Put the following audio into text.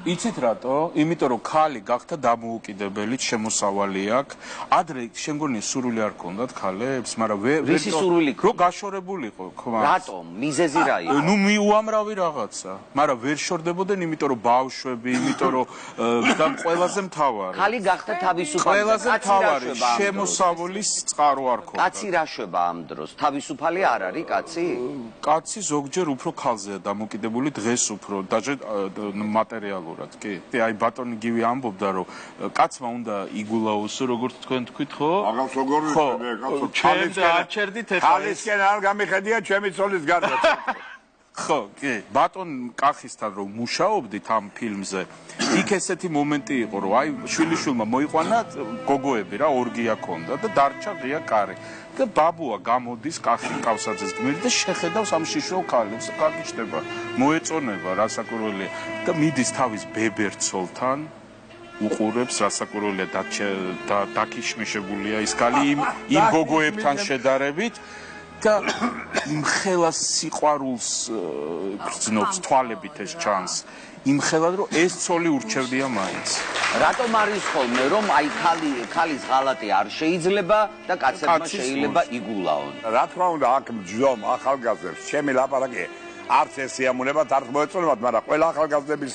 იცით რატო? იმიტომ რომ ქალი გახდა დამოუკიდებელი, შემოსავალი აქვს. ადრე შემგონი სურვილი არ ქონდათ ქალებს, მაგრამ რისი სურვილი რო გაშორებულიყო ხმა. რატომ? მიზეზი რა იყო? ნუ მიუამრავი რაღაცა, მაგრამ ვერ შორდებოდნენ, იმიტომ რომ ბავშვები, იმიტომ რომ და ყველაზე მთავარი. ქალი გახდა თავისუფალი. ყველაზე მთავარი შემოსავლის წყარო არ ქონდა. კაცი რა შვება ამ დროს? თავისუფალი არ არის კაცი? კაცი ზოგჯერ უფრო ქალზეა დამოკიდებული, დღეს უფრო დაჟე მატერიალურად, კი. აი ბატონი გივი ამბობდა, რომ კაცმა უნდა იგულაოსო, როგორც თქვენ თქვით, ხო? აღარ როგორი კაცო, ქალისკენ არ გამიხედია ჩემი ცოლის გარდა. ხო, კი. ბატონ კახისთან რომ მუშაობდით ამ ფილმზე, იქ ესეთი მომენტი იყო, რომ აი შვილიშვილმა მოიყვანა გოგოები რა, ორგია ქონდა და დარჩა ღია კარი. და ბაბუა გამოდის კახი კავსაძეს გმირი და შეხედავს ამ შიშველ ქალებს, კარგი ჩდება, მოეწონება რასაკვირველია და მიდის თავის ბებერცოლთან უყურებს რასაკვირველია და დაკიშმიშებულია ის ქალი იმ გოგოებთან შედარებით და იმხელა სიყვარულს გრძნობს თვალებით ეს ჩანს იმხელად რომ ეს ცოლი ურჩევდია მაინც რატომ არის ხოლმე რომ აი ქალის ღალატი არ შეიძლება და კაცებმა შეიძლება იგულაონ რა თქმა უნდა აქ მჯდომ ახალგაზრდებს ჩემი ლაპარაკი არც ეს სიამოვნებათ არც მოეწონებათ მაგრამ ყველა ახალგაზრდების